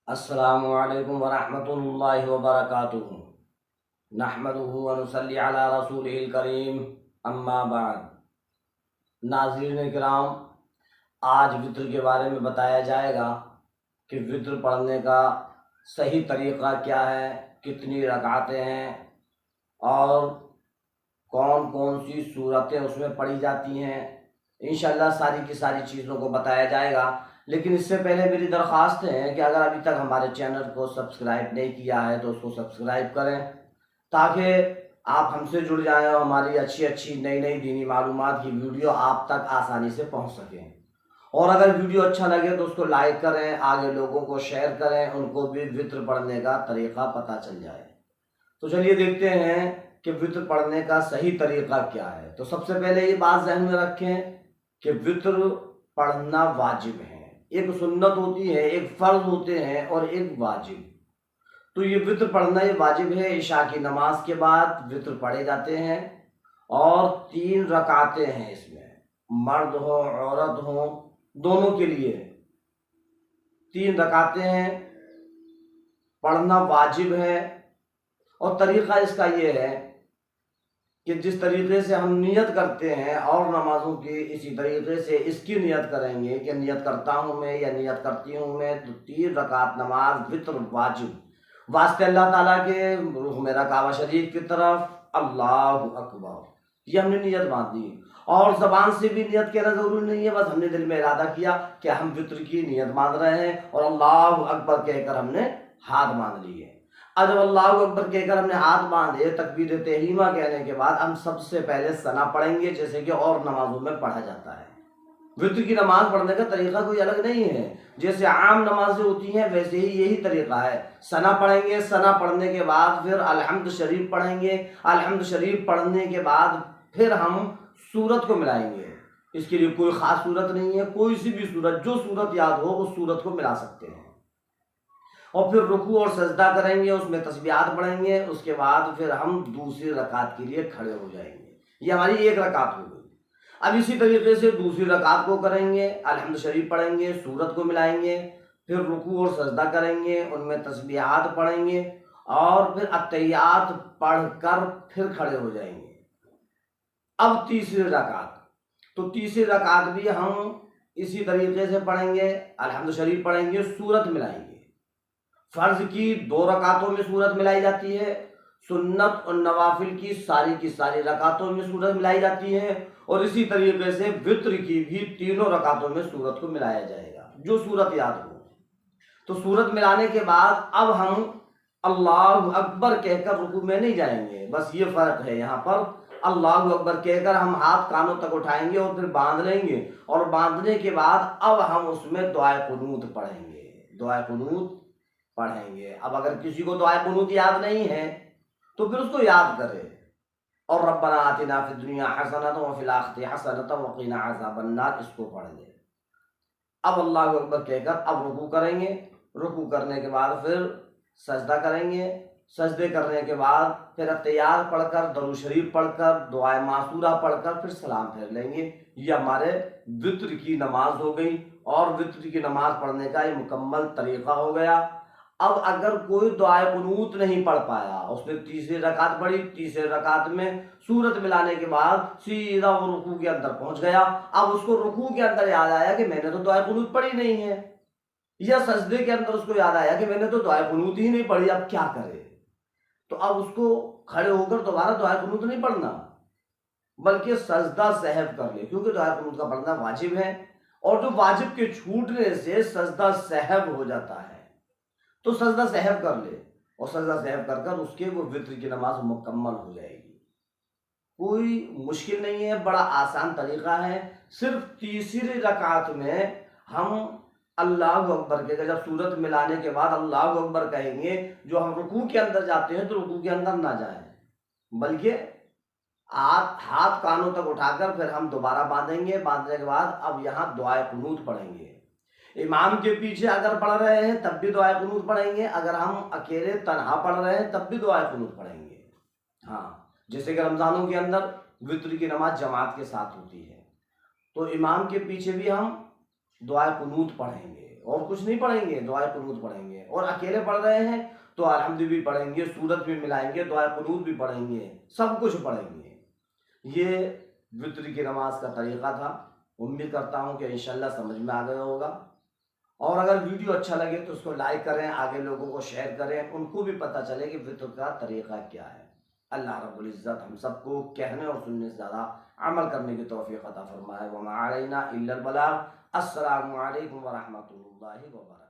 السلام علیکم ورحمۃ اللہ وبرکاتہ۔ نحمدہ ونصلی علی رسولہ الکریم، اما بعد۔ ناظرین کرام، آج وطر کے بارے میں بتایا جائے گا کہ وطر پڑھنے کا صحیح طریقہ کیا ہے، کتنی رکعتیں ہیں اور کون کون سی صورتیں اس میں پڑھی جاتی ہیں۔ انشاءاللہ ساری کی ساری چیزوں کو بتایا جائے گا، لیکن اس سے پہلے میری درخواست ہے کہ اگر ابھی تک ہمارے چینل کو سبسکرائب نہیں کیا ہے تو اس کو سبسکرائب کریں، تاکہ آپ ہم سے جڑ جائیں اور ہماری اچھی اچھی نئی نئی دینی معلومات کی ویڈیو آپ تک آسانی سے پہنچ سکیں۔ اور اگر ویڈیو اچھا لگے تو اس کو لائک کریں، آگے لوگوں کو شیئر کریں، ان کو بھی وطر پڑھنے کا طریقہ پتہ چل جائے۔ تو چلیے دیکھتے ہیں کہ وطر پڑھنے کا صحیح طریقہ کیا ہے۔ تو سب سے پہلے یہ بات ذہن میں رکھیں کہ وطر پڑھنا واجب ہے۔ ایک سنت ہوتی ہے، ایک فرض ہوتے ہیں اور ایک واجب۔ تو یہ وطر پڑھنا یہ واجب ہے۔ عشاء کی نماز کے بعد وطر پڑھے جاتے ہیں اور 3 رکعتیں ہیں، اس میں مرد ہو عورت ہو دونوں کے لیے 3 رکعتیں ہیں، پڑھنا واجب ہے۔ اور طریقہ اس کا یہ ہے کہ جس طریقے سے ہم نیت کرتے ہیں اور نمازوں کی، اسی طریقے سے اس کی نیت کریں گے کہ نیت کرتا ہوں میں یا نیت کرتی ہوں میں، تو 3 رکعت نماز وطر واجب، واسطے اللہ تعالیٰ کے رخ میرا کعبہ شریف کی طرف، اللہ اکبر، یہ ہم نے نیت باندھی۔ اور زبان سے بھی نیت کہنا ضروری نہیں ہے، بس ہم نے دل میں ارادہ کیا کہ ہم وطر کی نیت باندھ رہے ہیں اور اللہ اکبر کہہ کر ہم نے ہاتھ باندھ لیے۔ اب جب اللہ اکبر کہہ کر ہم نے ہاتھ باندھے، تکبیر تحریمہ کہنے کے بعد ہم سب سے پہلے ثنا پڑھیں گے، جیسے کہ اور نمازوں میں پڑھا جاتا ہے۔ وطر کی نماز پڑھنے کا طریقہ کوئی الگ نہیں ہے، جیسے عام نمازیں ہوتی ہیں ویسے ہی یہی طریقہ ہے۔ ثنا پڑھیں گے، ثنا پڑھنے کے بعد پھر الحمد شریف پڑھیں گے، الحمد شریف پڑھنے کے بعد پھر ہم سورت کو ملائیں گے۔ اس کے لیے کوئی خاص صورت نہیں ہے، کوئی سی بھی صورت، جو صورت یاد ہو اس صورت کو ملا سکتے ہیں۔ اور پھر رکوع اور سجدہ کریں گے، اس میں تسبیحات پڑھیں گے، اس کے بعد پھر ہم دوسری رکعت کے لیے کھڑے ہو جائیں گے۔ یہ ہماری ایک رکعت ہو گئی۔ اب اسی طریقے سے دوسری رکعت کو کریں گے، الحمد شریف پڑھیں گے، سورت کو ملائیں گے، پھر رکوع اور سجدہ کریں گے، ان میں تسبیحات پڑھیں گے اور پھر التحیات پڑھ کر پھر کھڑے ہو جائیں گے۔ اب تیسری رکعت، تو تیسری رکعت بھی ہم اسی طریقے سے پڑھیں گے، الحمد شریف پڑھیں گے، سورت ملائیں گے۔ فرض کی 2 رکعتوں میں سورت ملائی جاتی ہے، سنت اور نوافل کی ساری رکعتوں میں سورت ملائی جاتی ہے، اور اسی طریقے سے وطر کی بھی 3 رکعتوں میں سورت کو ملایا جائے گا، جو سورت یاد ہو۔ تو سورت ملانے کے بعد اب ہم اللہ اکبر کہہ کر رکوع میں نہیں جائیں گے، بس یہ فرق ہے یہاں پر، اللہ اکبر کہہ کر ہم ہاتھ کانوں تک اٹھائیں گے اور پھر باندھ لیں گے، اور باندھنے کے بعد اب ہم اس میں دعائے قنوت پڑھیں گے، دعائے قنوت پڑھیں گے۔ اب اگر کسی کو دعائے قنوت یاد نہیں ہے تو پھر اس کو یاد کرے، اور ربنا آتنا فی الدنیا حسنۃ وفی الآخرۃ حسنۃ وقنا عذاب النار، اس کو پڑھ لے۔ اب اللہ اکبر کہہ کر اب رکوع کریں گے، رکوع کرنے کے بعد پھر سجدہ کریں گے، سجدے کرنے کے بعد پھر التحیات پڑھ کر، درود شریف پڑھ کر، دعائے معصورہ پڑھ کر پھر سلام پھیر لیں گے۔ یہ ہمارے وطر کی نماز ہو گئی، اور وطر کی نماز پڑھنے کا یہ مکمل طریقہ ہو گیا۔ اب اگر کوئی دعائے قنوت نہیں پڑھ پایا، اس نے تیسری رکعت پڑھی، تیسری رکعت میں سورت ملانے کے بعد سیدھا وہ رکوع کے اندر پہنچ گیا، اب اس کو رکوع کے اندر یاد آیا کہ میں نے تو دعائے قنوت پڑھی نہیں ہے، یا سجدے کے اندر اس کو یاد آیا کہ میں نے تو دعائے قنوت ہی نہیں پڑھی، اب کیا کرے؟ تو اب اس کو کھڑے ہو کر دوبارہ دعائے قنوت نہیں پڑھنا، بلکہ سجدہ سہو کر لے، کیونکہ دعائے قنوت کا پڑھنا واجب ہے، اور جو واجب کے چھوٹنے سے سجدہ سہو ہو جاتا ہے تو سجدہ سہو کر لے، اور سجدہ سہو کر کر اس کے وہ وطر کی نماز مکمل ہو جائے گی۔ کوئی مشکل نہیں ہے، بڑا آسان طریقہ ہے۔ صرف تیسری رکعت میں ہم اللہ اکبر کے جب سورت ملانے کے بعد اللہ اکبر کہیں گے، جو ہم رکوع کے اندر جاتے ہیں تو رکوع کے اندر نہ جائیں، بلکہ ہاتھ کانوں تک اٹھا کر پھر ہم دوبارہ باندھیں گے۔ باندھنے کے بعد اب یہاں دعائے قنوت پڑھیں گے۔ امام کے پیچھے اگر پڑھ رہے ہیں تب بھی دعائے قنوت پڑھیں گے، اگر ہم اکیلے تنہا پڑھ رہے ہیں تب بھی دعائے قنوت پڑھیں گے۔ ہاں، جیسے کہ رمضانوں کے اندر وطر کی نماز جماعت کے ساتھ ہوتی ہے، تو امام کے پیچھے بھی ہم دعائے قنوت پڑھیں گے، اور کچھ نہیں پڑھیں گے، دعائے قنوت پڑھیں گے. اور اکیلے پڑھ رہے ہیں تو الحمد بھی پڑھیں گے، سورت بھی ملائیں گے، دعائے قنوت بھی پڑھیں گے، سب کچھ پڑھیں گے. یہ وطر کی نماز کا طریقہ تھا. امید کرتا ہوں کہ انشاءاللہ سمجھ میں آ گیا ہوگا. اور اگر ویڈیو اچھا لگے تو اس کو لائک کریں، آگے لوگوں کو شیئر کریں، ان کو بھی پتہ چلے کہ وطر کا طریقہ کیا ہے. اللہ رب العزت ہم سب کو کہنے اور سننے سے زیادہ عمل کرنے کی توفیق عطا فرمائے. وما علینا الا البلاغ. السلام علیکم ورحمۃ اللہ وبرکاتہ.